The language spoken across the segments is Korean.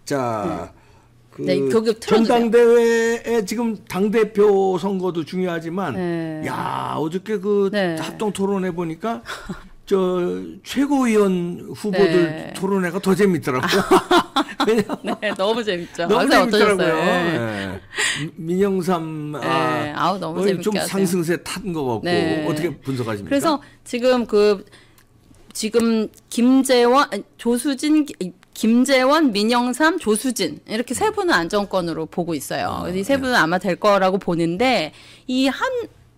자, 네, 전당대회에 지금 당대표 선거도 중요하지만, 네. 야, 어저께 그 네. 합동 토론회 보니까, 최고위원 후보들 네. 토론회가 더 재밌더라고요. 네, 너무 재밌죠. 너무 재밌더라고요. 네. 네. 민영삼, 네. 아우, 너무 재밌게 좀 하세요. 상승세 탄 것 같고, 네. 어떻게 분석하십니까? 그래서 지금 김재원, 조수진, 김재원, 민영삼, 조수진 이렇게 세 분은 안정권으로 보고 있어요. 이 세 분은 아마 될 거라고 보는데 이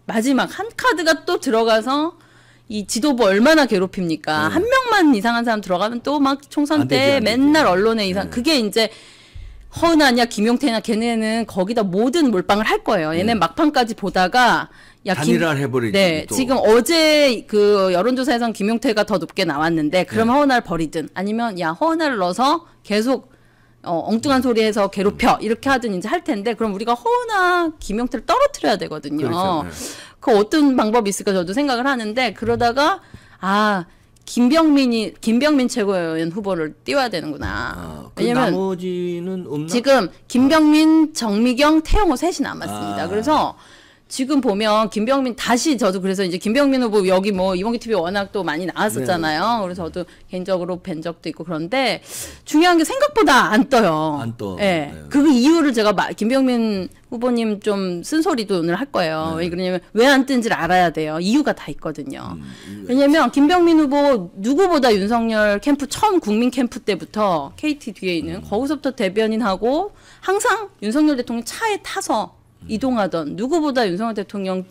마지막 한 카드가 또 들어가서 이 지도부 얼마나 괴롭힙니까? 한 명만 이상한 사람 들어가면 또 막 총선 때 맨날 언론에 그게 이제 허은하냐 김용태냐 걔네는 거기다 모든 몰빵을 할 거예요. 얘네 막판까지 보다가 단일화를 해버리지. 네, 또. 지금 어제 그 여론조사에선 김용태가 더 높게 나왔는데 그럼 허은하를 버리든 아니면 야 허은하를 넣어서 계속 엉뚱한 소리 해서 괴롭혀 이렇게 하든 이제 할 텐데 그럼 우리가 허은하 김용태를 떨어뜨려야 되거든요. 그렇죠. 네. 그 어떤 방법이 있을까 저도 생각을 하는데 그러다가 김병민 최고위원 후보를 띄워야 되는구나. 왜냐면 나머지는 없나? 지금 김병민, 정미경, 태영호 셋이 남았습니다. 그래서 지금 보면 김병민 저도 그래서 이제 김병민 후보 여기 뭐 이봉기 TV 워낙 또 많이 나왔었잖아요. 네. 그래서 저도 개인적으로 뵌 적도 있고 그런데 중요한 게 생각보다 안 떠요. 안 떠. 네. 네. 그 이유를 제가 김병민 후보님 좀 쓴소리도 오늘 할 거예요. 왜 그러냐면 왜 안 뜬지를 알아야 돼요. 이유가 다 있거든요. 왜냐면 김병민 후보 누구보다 윤석열 캠프 처음 국민 캠프 때부터 KT 뒤에 있는 거기서부터 대변인하고 항상 윤석열 대통령 차에 타서 이동하던 누구보다 윤석열 대통령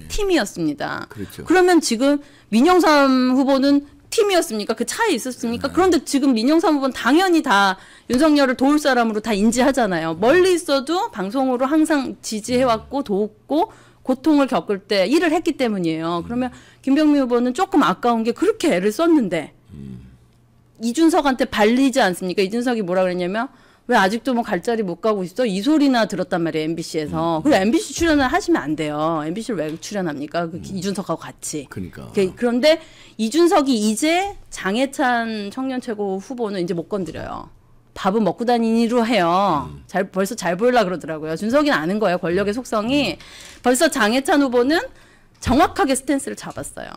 팀이었습니다. 그렇죠. 그러면 지금 민영삼 후보는 팀이었습니까? 그 차에 있었습니까? 그런데 지금 민영삼 후보는 당연히 다 윤석열을 도울 사람으로 다 인지하잖아요. 멀리 있어도 방송으로 항상 지지해왔고 돕고 고통을 겪을 때 일을 했기 때문이에요. 그러면 김병민 후보는 조금 아까운 게 그렇게 애를 썼는데 이준석한테 발리지 않습니까? 이준석이 뭐라 그랬냐면 왜 아직도 뭐 갈 자리 못 가고 있어? 이 소리나 들었단 말이에요, MBC에서. 그리고 MBC 출연을 하시면 안 돼요. MBC를 왜 출연합니까? 이준석하고 같이. 그러니까. 그런데 이준석이 이제 장해찬 청년 최고 후보는 이제 못 건드려요. 밥은 먹고 다니니로 해요. 벌써 잘 보이려고 그러더라고요. 준석이는 아는 거예요. 권력의 속성이. 벌써 장해찬 후보는 정확하게 스탠스를 잡았어요.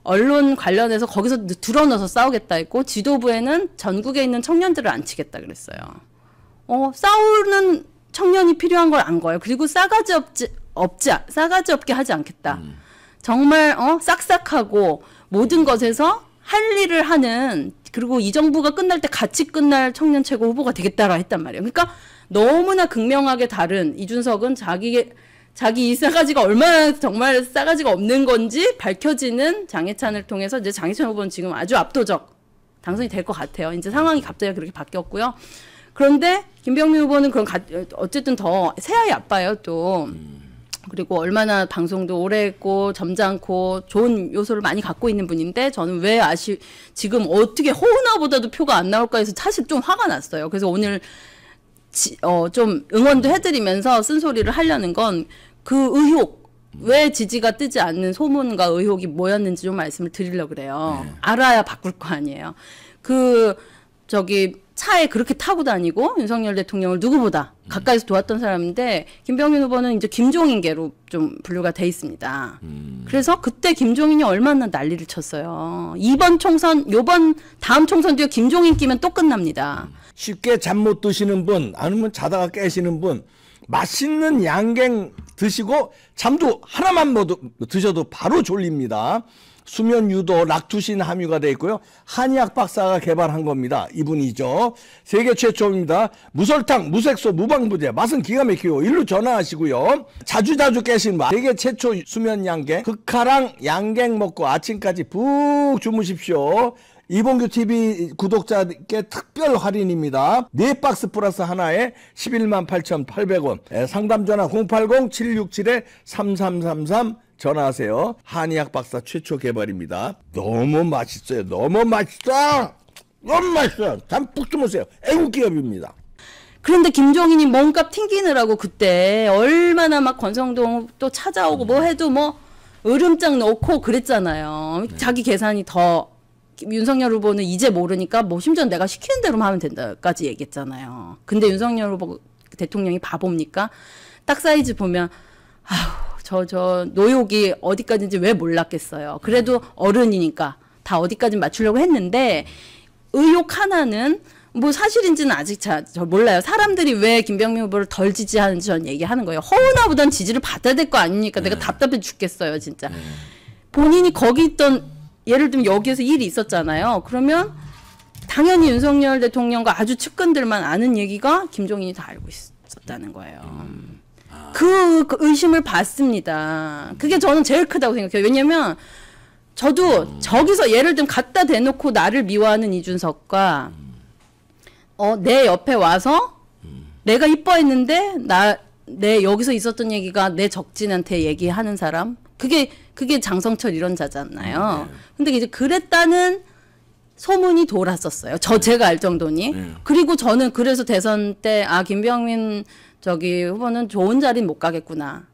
언론 관련해서 거기서 들어넣어서 싸우겠다 했고 지도부에는 전국에 있는 청년들을 안 치겠다 그랬어요. 싸우는 청년이 필요한 걸 안 거예요. 그리고 싸가지 없게 하지 않겠다. 정말 싹싹하고 모든 것에서 할 일을 하는 그리고 이 정부가 끝날 때 같이 끝날 청년 최고 후보가 되겠다라 했단 말이에요. 그러니까 너무나 극명하게 다른 이준석은 자기 이 싸가지가 얼마나 정말 싸가지가 없는 건지 밝혀지는 장해찬을 통해서 이제 장해찬 후보는 지금 아주 압도적 당선이 될 것 같아요. 이제 상황이 갑자기 그렇게 바뀌었고요. 그런데 김병민 후보는 어쨌든 더 새아이 아빠예요 또. 그리고 얼마나 방송도 오래 했고 점잖고 좋은 요소를 많이 갖고 있는 분인데 저는 왜 지금 어떻게 호은아보다도 표가 안 나올까 해서 사실 좀 화가 났어요. 그래서 오늘 좀 응원도 해드리면서 쓴소리를 하려는 건 그 의혹 왜 지지가 뜨지 않는 소문과 의혹이 뭐였는지 좀 말씀을 드리려고 그래요. 알아야 바꿀 거 아니에요. 차에 그렇게 타고 다니고 윤석열 대통령을 누구보다 가까이서 도왔던 사람인데 김병민 후보는 이제 김종인계로 좀 분류가 돼 있습니다. 그래서 그때 김종인이 얼마나 난리를 쳤어요. 다음 총선 뒤에 김종인 끼면 또 끝납니다. 쉽게 잠 못 드시는 분 아니면 자다가 깨시는 분 맛있는 양갱 드시고 잠도 하나만 드셔도 바로 졸립니다. 수면 유도 락투신 함유가 되어 있고요. 한의학 박사가 개발한 겁니다. 이분이죠. 세계 최초입니다. 무설탕, 무색소, 무방부제. 맛은 기가 막히고 일로 전화하시고요. 자주 깨시는 분. 세계 최초 수면 양갱. 극하랑 양갱 먹고 아침까지 푹 주무십시오. 이봉규 TV 구독자께 특별 할인입니다. 4박스 플러스 하나에 118,800원. 상담 전화 080-767-3333 전화하세요. 한의학 박사 최초 개발입니다. 너무 맛있어요. 너무 맛있어. 너무 맛있어요. 잠 푹 주무세요. 애국 기업입니다. 그런데 김종인이 몸값 튕기느라고 그때 얼마나 막 권성동 또 찾아오고 뭐 해도 뭐 으름장 넣고 그랬잖아요. 자기 계산이 더 윤석열 후보는 이제 모르니까 뭐 심지어 내가 시키는 대로만 하면 된다까지 얘기했잖아요. 근데 윤석열 후보 대통령이 바보입니까? 딱 사이즈 보면 아휴 저 노욕이 어디까지인지 왜 몰랐겠어요. 그래도 어른이니까 다 어디까지 맞추려고 했는데 의혹 하나는 뭐 사실인지는 아직 저 몰라요. 사람들이 왜 김병민 후보를 덜 지지하는지 전 얘기하는 거예요. 허은하보단 지지를 받아야 될 거 아닙니까? 내가 답답해 죽겠어요, 진짜. 본인이 거기 있던 예를 들면 여기에서 일이 있었잖아요. 그러면 당연히 윤석열 대통령과 아주 측근들만 아는 얘기가 김종인이 다 알고 있었다는 거예요. 그 의심을 받습니다. 그게 저는 제일 크다고 생각해요. 왜냐면 저도 저기서 예를 들면 갖다 대놓고 나를 미워하는 이준석과 내 옆에 와서 내가 이뻐했는데 내 여기서 있었던 얘기가 내 적진한테 얘기하는 사람 그게 장성철 이런 자잖아요. 근데 이제 그랬다는 소문이 돌았었어요. 제가 알 정도니. 그리고 저는 그래서 대선 때 김병민 후보는 좋은 자리는 못 가겠구나.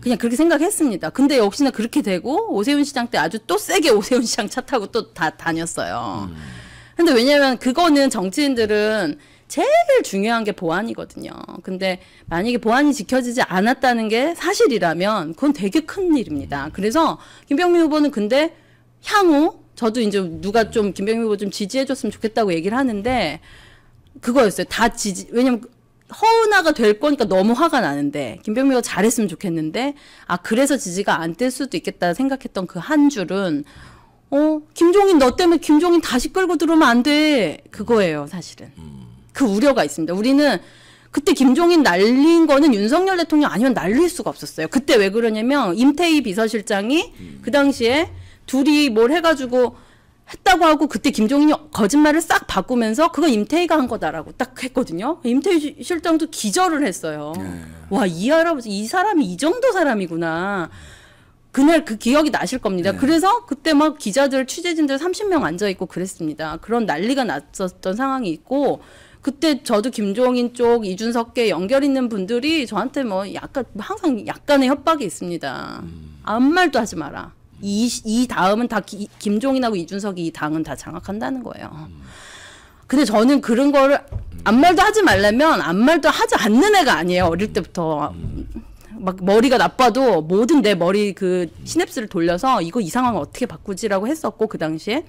그냥 그렇게 생각했습니다. 근데 역시나 그렇게 되고 오세훈 시장 때 아주 또 세게 오세훈 시장 차 타고 또 다녔어요. 근데 왜냐면 그거는 정치인들은 제일 중요한 게 보안이거든요. 근데 만약에 보안이 지켜지지 않았다는 게 사실이라면 그건 되게 큰 일입니다. 그래서 김병민 후보는 근데 향후 저도 이제 누가 좀 김병민 후보 좀 지지해줬으면 좋겠다고 얘기를 하는데 그거였어요. 왜냐면 허은아가 될 거니까 너무 화가 나는데 김병민 후보가 잘했으면 좋겠는데 그래서 지지가 안 될 수도 있겠다 생각했던 그 한 줄은 김종인 너 때문에 김종인 다시 끌고 들어오면 안 돼. 그거예요, 사실은. 그 우려가 있습니다. 우리는 그때 김종인 날린 거는 윤석열 대통령 아니면 날릴 수가 없었어요. 그때 왜 그러냐면 임태희 비서실장이 그 당시에 둘이 뭘 해가지고 했다고 하고 그때 김종인이 거짓말을 싹 바꾸면서 그건 임태희가 한 거다라고 딱 했거든요. 임태희 실장도 기절을 했어요. 와, 이 할아버지, 이 사람이 이 정도 사람이구나. 그날 그 기억이 나실 겁니다. 그래서 그때 막 기자들, 취재진들 30명 앉아있고 그랬습니다. 그런 난리가 났었던 상황이 있고, 그때 저도 김종인 쪽, 이준석계 연결 있는 분들이 저한테 뭐 약간, 항상 약간의 협박이 있습니다. 아무 말도 하지 마라. 이 다음은 다 김종인하고 이준석이 이 당은 다 장악한다는 거예요. 근데 저는 그런 거를 아무 말도 하지 말라면 아무 말도 하지 않는 애가 아니에요. 어릴 때부터. 막 머리가 나빠도 모든 내 머리 그 시냅스를 돌려서 이거 이 상황을 어떻게 바꾸지라고 했었고 그 당시에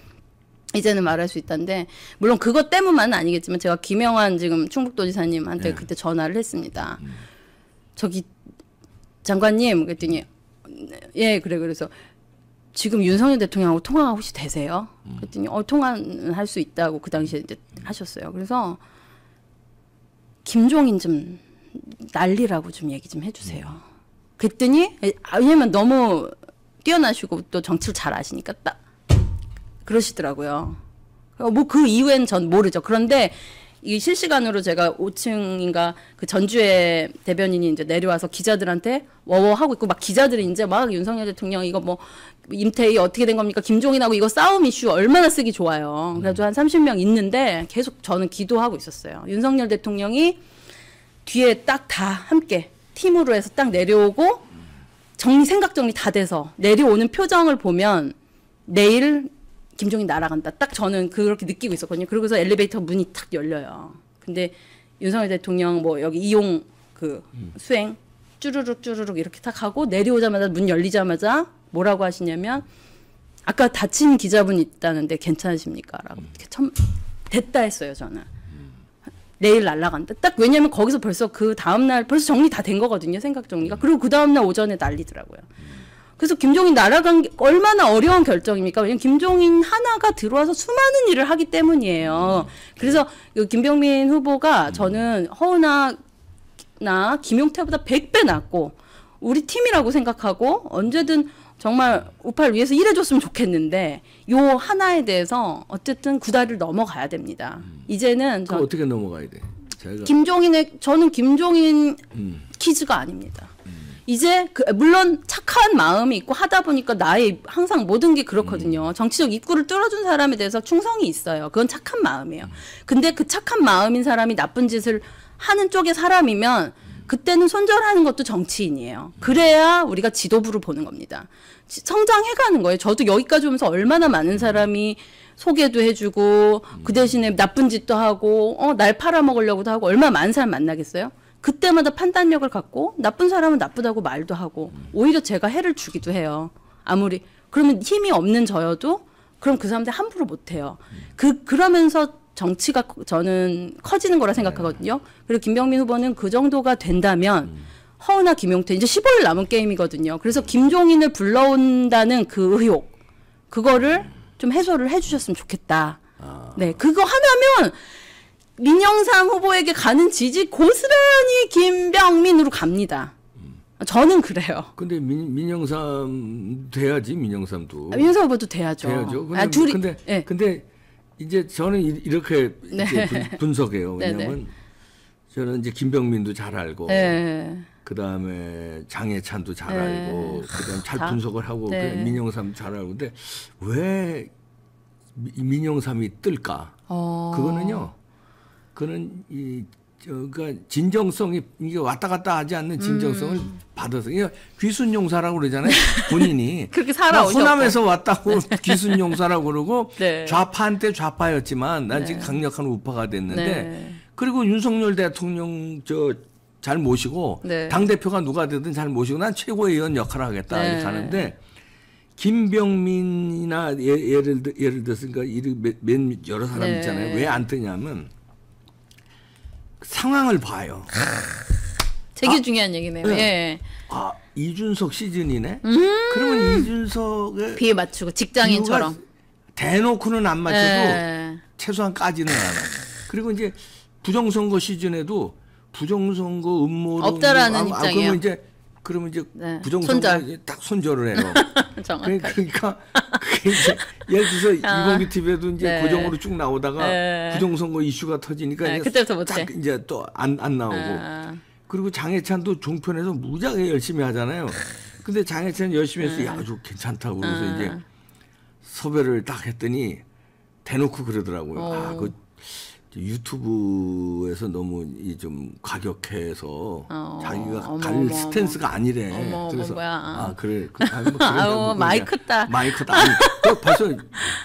이제는 말할 수 있다는데 물론 그것 때문만은 아니겠지만 제가 김영환 지금 충북도지사님한테 그때 전화를 했습니다. 저기 장관님 그랬더니 예 그래 그래서 지금 윤석열 대통령하고 통화가 혹시 되세요? 그랬더니 통화는 할 수 있다고 그 당시에 이제 하셨어요. 그래서 김종인 좀 난리라고 좀 얘기 좀 해주세요. 그랬더니 왜냐면 너무 뛰어나시고 또 정치를 잘 아시니까 딱 그러시더라고요. 뭐 그 이후엔 전 모르죠. 그런데 이 실시간으로 제가 5층인가 그 전주에 대변인이 이제 내려와서 기자들한테 워워하고 있고 막 기자들이 이제 막 윤석열 대통령 이거 뭐 임태희 어떻게 된 겁니까? 김종인하고 이거 싸움 이슈 얼마나 쓰기 좋아요. 그래가지고 한 30명 있는데 계속 저는 기도하고 있었어요. 윤석열 대통령이 뒤에 딱 다 함께 팀으로 해서 딱 내려오고 생각 정리 다 돼서 내려오는 표정을 보면 내일 김종인 날아간다. 딱 저는 그렇게 느끼고 있었거든요. 그러고서 엘리베이터 문이 탁 열려요. 근데 윤석열 대통령 뭐 여기 이용 그 수행 쭈르륵 이렇게 탁 하고 내려오자마자 문 열리자마자 뭐라고 하시냐면 아까 다친 기자분 있다는데 괜찮으십니까? 라고 됐다 했어요. 저는. 내일 날아간다. 딱 왜냐면 거기서 벌써 그 다음날 벌써 정리 다 된 거거든요. 생각 정리가. 그리고 그 다음날 오전에 난리더라고요. 그래서 김종인 날아간 게 얼마나 어려운 결정입니까? 왜냐면 김종인 하나가 들어와서 수많은 일을 하기 때문이에요. 그래서 김병민 후보가 저는 허은하나 김용태보다 100배 낫고 우리 팀이라고 생각하고 언제든 정말 우파를 위해서 일해줬으면 좋겠는데 요 하나에 대해서 어쨌든 구다리를 넘어가야 됩니다. 이제는 어떻게 넘어가야 돼? 저는 김종인 퀴즈가 아닙니다. 이제 물론 착한 마음이 있고 하다 보니까 항상 모든 게 그렇거든요. 정치적 입구를 뚫어준 사람에 대해서 충성이 있어요. 그건 착한 마음이에요. 근데 그 착한 마음인 사람이 나쁜 짓을 하는 쪽의 사람이면 그때는 손절하는 것도 정치인이에요. 그래야 우리가 지도부를 보는 겁니다. 성장해가는 거예요. 저도 여기까지 오면서 얼마나 많은 사람이 소개도 해주고 그 대신에 나쁜 짓도 하고 날 팔아먹으려고도 하고 얼마나 많은 사람 만나겠어요? 그때마다 판단력을 갖고 나쁜 사람은 나쁘다고 말도 하고 오히려 제가 해를 주기도 해요. 아무리 그러면 힘이 없는 저여도 그럼 그 사람들 함부로 못해요. 그러면서 정치가 저는 커지는 거라 생각하거든요. 그리고 김병민 후보는 그 정도가 된다면 허은하 김용태 이제 15일 남은 게임이거든요. 그래서 김종인을 불러온다는 그 의혹 그거를 좀 해소를 해주셨으면 좋겠다. 네, 그거 하면 민영삼 후보에게 가는 지지 고스란히 김병민으로 갑니다. 저는 그래요. 근데 민영삼 돼야지 민영삼도. 민영삼 후보도 돼야죠. 돼야죠. 둘이. 근데 이제 저는 이렇게 네. 이제 분석해요. 네, 왜냐면 저는 이제 김병민도 잘 알고. 네. 그다음에 장해찬도 잘 네. 알고 그다음 잘 분석을 하고 네. 민영삼도 잘 알고 근데 왜 민영삼이 뜰까? 그거는 그러니까 진정성이 이게 왔다 갔다 하지 않는 진정성을 받아서 이게 귀순용사라고 그러잖아요. 본인이 그렇게 살아오셨고 호남에서 왔다고 귀순용사라고 그러고 네. 좌파한테 좌파였지만 난 지금 강력한 우파가 됐는데 네. 그리고 윤석열 대통령 잘 모시고 네. 당 대표가 누가 되든 잘 모시고 난 최고의 의원 역할을 하겠다 네. 이렇게 하는데 김병민이나 예를 들어서 그러니까 여러 사람 네. 있잖아요. 왜 안 뜨냐면 상황을 봐요. 되게 중요한 얘기네요. 네. 예. 이준석 시즌이네. 그러면 이준석의 비에 맞추고 직장인처럼 대놓고는 안 맞춰도 예. 최소한 까지는 않아. 그리고 이제 부정선거 시즌에도 부정선거 음모론 없다라는 입장이에요. 그러면 이제 네. 부정선거 손절. 딱 손절을 해요. 정확하게. 그러니까 그게 이제 예를 들어서 이공기 TV에도 이제 네. 고정으로 쭉 나오다가 네. 부정선거 이슈가 터지니까 네, 이제 그때부터 못해. 딱 이제 또 안 나오고. 그리고 장해찬도 종편에서 무지하게 열심히 하잖아요. 근데 장해찬 열심히 해서 야, 저 괜찮다고 그래서 이제 섭외를 딱 했더니 대놓고 그러더라고요. 그 유튜브에서 너무 좀 과격해서 자기가 갈 스탠스가 아니래. 그래서 뭐야. 그래. 많이 컸다. 많이 컸다. 아니, 벌써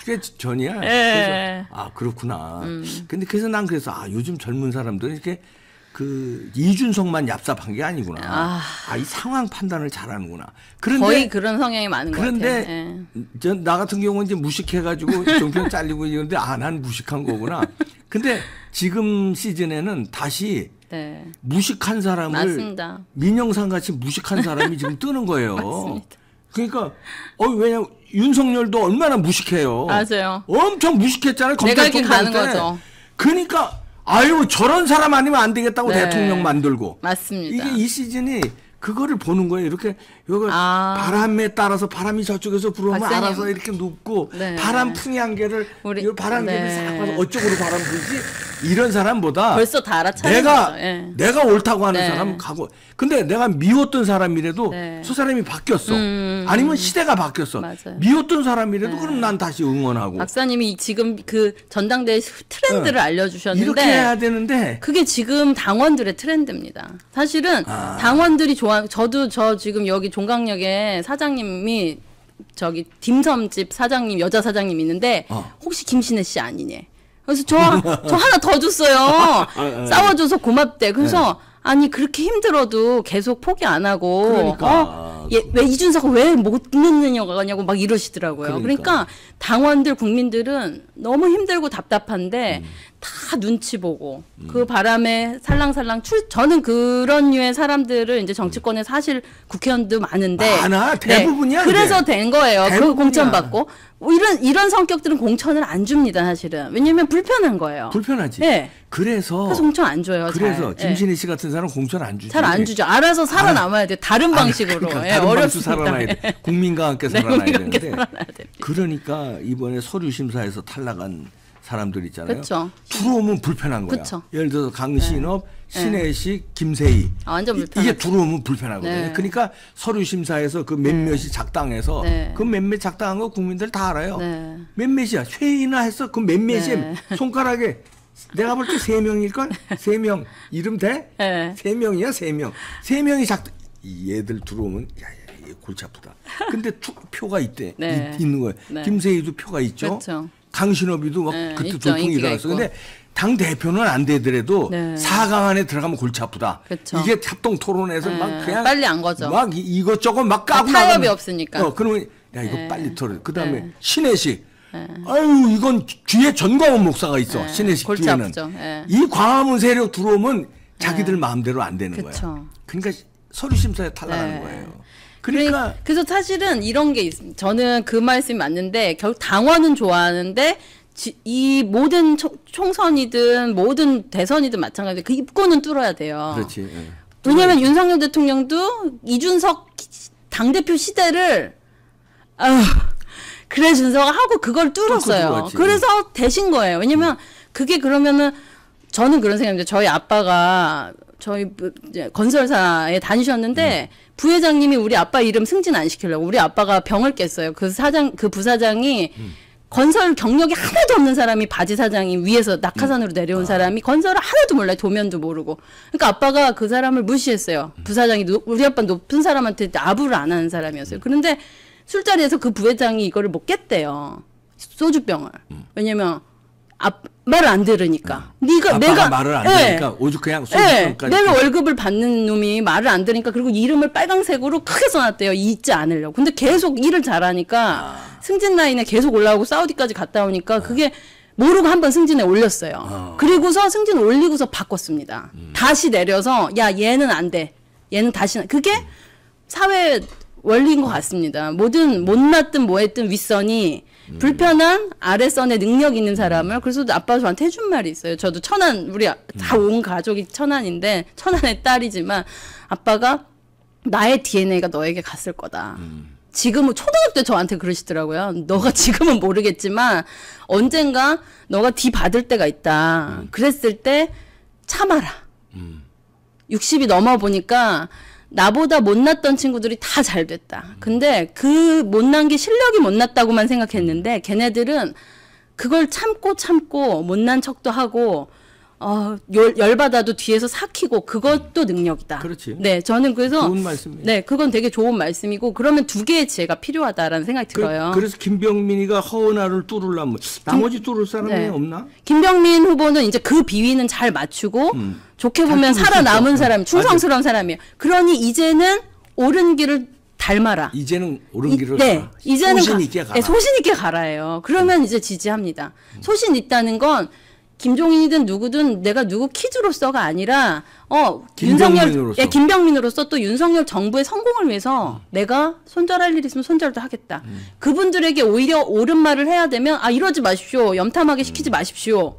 꽤 전이야. 예. 그래서 그렇구나. 근데 그래서 난 그래서 요즘 젊은 사람들은 이렇게 그 이준석만 얍삽한 게 아니구나. 이 상황 판단을 잘하는구나. 그런데 거의 그런 성향이 많은 것 같아요. 그런데 나 같은 경우는 이제 무식해가지고 종편 잘리고 이러는데 난 무식한 거구나. 근데 지금 시즌에는 다시 네. 무식한 사람을 맞습니다. 민영상 같이 무식한 사람이 지금 뜨는 거예요. 맞습니다. 그러니까 왜냐면 윤석열도 얼마나 무식해요. 맞아요. 엄청 무식했잖아요. 내각이 가는 때. 거죠. 그러니까 저런 사람 아니면 안 되겠다고 네. 대통령 만들고. 맞습니다. 이게 이 시즌이 그거를 보는 거예요. 이렇게 여기 바람에 따라서 바람이 저쪽에서 불어오면 박사님. 알아서 이렇게 눕고 네. 바람 풍향계를 이 바람계를 네. 싹 봐서 어쪽으로 바람 불지 이런 사람보다 벌써 다 알아차린 거죠. 예. 내가 옳다고 하는 네. 사람 가고 근데 내가 미웠던 사람이라도 네. 저 사람이 바뀌었어. 아니면 시대가 바뀌었어. 맞아요. 미웠던 사람이라도 그럼 난 다시 응원하고. 박사님이 지금 그 전당대회 트렌드를 네. 알려주셨는데 이렇게 해야 되는데 그게 지금 당원들의 트렌드입니다. 사실은 당원들이 저도 지금 여기 종강역에 사장님이 딤섬집 사장님 여자 사장님 있는데 혹시 김신혜 씨 아니냐? 그래서 저 하나 더 줬어요. 싸워줘서 고맙대. 그래서 아니 그렇게 힘들어도 계속 포기 안 하고 그러니까. 왜 이준석을 왜 못 넣느냐고 막 이러시더라고요. 그러니까 당원들 국민들은 너무 힘들고 답답한데 다 눈치 보고 그 바람에 살랑살랑 저는 그런 류의 사람들을 이제 정치권에 사실 국회의원도 많은데 많아 대부분이야. 그래서 된 거예요. 그 대부분이야. 공천 받고 이런 성격들은 공천을 안 줍니다 사실은. 왜냐면 불편한 거예요. 불편하지. 네. 그래서 공천 안 줘요. 그래서 잘. 김신혜 씨 같은 사람 공천 안 주지. 잘 안 주죠. 알아서 살아남아야 돼. 다른 방식으로. 그러니까 예, 다른 방식으로 어렵습니다. 살아나야 돼. 국민과 함께 네, 살아나야 국민과 함께 되는데. 살아나야 됩니다. 그러니까 이번에 서류 심사에서 탈락한 사람들 있잖아요. 그쵸. 들어오면 불편한 거야. 그쵸. 예를 들어서 강신업, 신혜식, 김세희. 완전 불편하죠. 이게 들어오면 불편하거든요. 네. 그러니까 서류 심사에서 그 몇몇이 작당해서 네. 그 몇몇 작당한 거 국민들 다 알아요. 네. 몇몇이야. 쇠이나 했어. 그 몇몇이 네. 손가락에 내가 볼 때 3명일걸? 3명. 이름 돼? 네. 3명이야, 3명. 3명이 얘들 들어오면, 얘 골치 아프다. 근데 표가 있대. 네. 있는 거예요. 네. 김세희도 표가 있죠. 그렇죠. 강신업이도 막 네, 그때 있죠. 돌풍이 인기가 일어났어. 있고. 근데 당 대표는 안 되더라도 네. 4강 안에 들어가면 골치 아프다. 그쵸. 이게 합동 토론에서 막 그냥 빨리 안 거죠. 막 이것저것 막 까고 타협이 나가면- 없으니까. 그러면 야 이거 빨리 토론. 그다음에 네. 신혜식. 아유 이건 뒤에 전광훈 목사가 있어. 신혜식 골치 뒤에는. 아프죠. 예. 이 광화문 세력 들어오면 자기들 마음대로 안 되는 그쵸. 거야. 그러니까 서류 심사에 탈락하는 네. 거예요. 그러니까 그래서 사실은 이런 게 있습니다. 저는 그 말씀이 맞는데 결국 당원은 좋아하는데 이 모든 총선이든 모든 대선이든 마찬가지로 그 입구는 뚫어야 돼요. 그렇지. 예. 왜냐하면 윤석열 대통령도 이준석 당대표 시대를 아유, 그래 준석아 하고 그걸 뚫었어요. 들어왔지. 그래서 되신 거예요. 왜냐면 그게 그러면은 저는 그런 생각입니다. 저희 아빠가 저희 이제 건설사에 다니셨는데 부회장님이 우리 아빠 이름 승진 안 시키려고 우리 아빠가 병을 깼어요. 그 부사장이 건설 경력이 하나도 없는 사람이 바지 사장이 위에서 낙하산으로 내려온 사람이 건설을 하나도 몰라요. 도면도 모르고. 그러니까 아빠가 그 사람을 무시했어요. 부사장이 우리 아빠 높은 사람한테 아부를 안 하는 사람이었어요. 그런데 술자리에서 그 부회장이 이거를 못 깼대요. 소주병을. 왜냐면 말을 안 들으니까. 내가 말을 안 들으니까 오죽 그냥 소주병까지. 내가 월급을 받는 놈이 말을 안 들으니까 그리고 이름을 빨강색으로 크게 써놨대요. 잊지 않으려고. 근데 계속 일을 잘하니까 승진 라인에 계속 올라오고 사우디까지 갔다 오니까 그게 모르고 한번 승진에 올렸어요. 그리고서 승진 올리고서 바꿨습니다. 다시 내려서 야 얘는 안 돼. 얘는 다시 그게 사회 원리인 것 같습니다. 모든 못났든 뭐했든 윗선이 불편한 아랫선에 능력 있는 사람을 그래서 아빠가 저한테 해준 말이 있어요. 저도 천안 우리 다 온 가족이 천안인데 천안의 딸이지만 아빠가 나의 DNA가 너에게 갔을 거다. 지금은 초등학교 때 저한테 그러시더라고요. 너가 지금은 모르겠지만 언젠가 너가 D 받을 때가 있다. 그랬을 때 참아라. 60이 넘어 보니까 나보다 못났던 친구들이 다 잘 됐다. 근데 그 못난 게 실력이 못났다고만 생각했는데 걔네들은 그걸 참고 못난 척도 하고 열받아도 뒤에서 삭히고 그것도 능력이다. 그렇지. 네, 저는 그래서 좋은 말씀이에요. 네, 그건 되게 좋은 말씀이고 그러면 두 개의 지혜가 필요하다라는 생각이 들어요. 그래서 김병민이가 허은아를 뚫으려면 나머지 뚫을 사람이 네. 없나? 김병민 후보는 이제 그 비위는 잘 맞추고 좋게 잘 보면 뚫을 수 살아남은 있죠. 사람, 충성스러운 사람이에요. 그러니 이제는 옳은 길을 닮아라. 이제는 옳은 길을 네, 가. 이제는 소신 있게 가라. 네, 소신 있게 가라예요. 그러면 이제 지지합니다. 소신 있다는 건 김종인이든 누구든 내가 누구 퀴즈로서가 아니라 김병민으로서. 김병민으로서 또 윤석열 정부의 성공을 위해서 내가 손절할 일 있으면 손절도 하겠다. 그분들에게 오히려 옳은 말을 해야 되면 이러지 마십시오. 염탐하게 시키지 마십시오.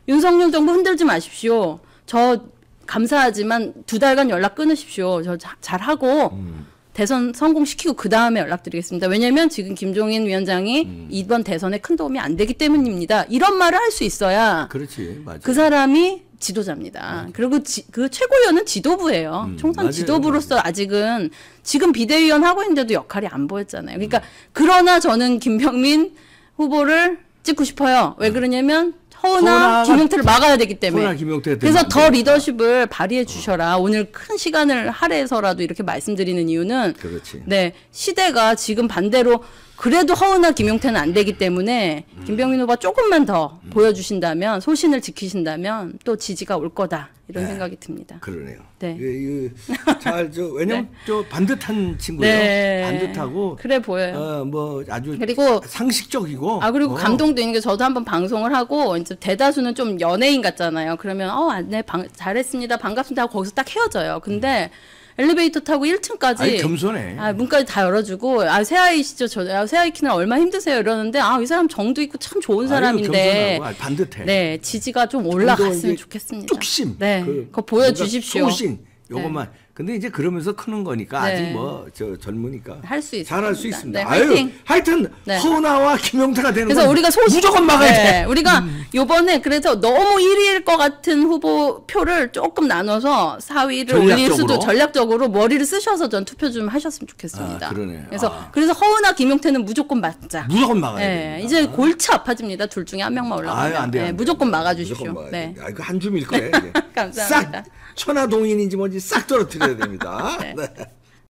윤석열 정부 흔들지 마십시오. 저 감사하지만 2달간 연락 끊으십시오. 저 잘하고 대선 성공시키고 그 다음에 연락드리겠습니다. 왜냐하면 지금 김종인 위원장이 이번 대선에 큰 도움이 안 되기 때문입니다. 이런 말을 할 수 있어야 그렇지, 맞아. 그 사람이 지도자입니다. 그리고 그 최고위원은 지도부예요. 총선 맞아요. 지도부로서 아직은 지금 비대위원 하고 있는데도 역할이 안 보였잖아요. 그러니까 그러나 저는 김병민 후보를 찍고 싶어요. 왜 그러냐면 허은하, 김용태를 막아야 되기 때문에. 허은하, 김용태가 그래서 되면 더 안 리더십을 발휘해 주셔라. 오늘 큰 시간을 할애해서라도 이렇게 말씀드리는 이유는 그렇지. 네, 시대가 지금 반대로 그래도 허은하, 김용태는 안 되기 때문에 김병민 후보가 조금만 더 보여주신다면 소신을 지키신다면 또 지지가 올 거다 이런 생각이 듭니다. 그러네요. 네. 왜냐면 저 반듯한 친구예요. 네. 반듯하고 그래 보여요. 뭐 아주 그리고 상식적이고. 그리고 감동도 있는 게 저도 한번 방송을 하고 이제 대다수는 좀 연예인 같잖아요. 그러면 네, 잘했습니다. 반갑습니다 하고 거기서 딱 헤어져요. 근데 엘리베이터 타고 1층까지 아니, 겸손해. 문까지 다 열어주고 새아이시죠? 새아이 키느라 얼마나 힘드세요? 이러는데 이 사람 정도 있고 참 좋은 사람인데 겸손하고 반듯해. 네, 지지가 좀 올라갔으면 좋겠습니다. 뚝심. 네, 그거 보여주십시오. 소신. 요것만. 근데 이제 그러면서 크는 거니까 네. 아직 젊으니까 할 수 있습니다. 잘할 수 있습니다. 네, 화이팅. 하여튼 네. 허은하와 김용태가 되는 그래서 건 우리가 무조건 막아야 돼. 우리가 요번에 그래서 너무 1위일 것 같은 후보 표를 조금 나눠서 4위를 올릴 수도 전략적으로 머리를 쓰셔서 전 투표 좀 하셨으면 좋겠습니다. 그러네. 그래서 허은하, 김용태는 무조건 막자. 무조건 막아야 돼. 이제 골치 아파집니다. 둘 중에 한 명만 올라가면. 안 돼. 무조건 막아주십시오. 네. 이거 한 줌일 거예요. 감사합니다. 싹 천하동인인지 뭔지 싹 떨어뜨려야 됩니다. 네. 네.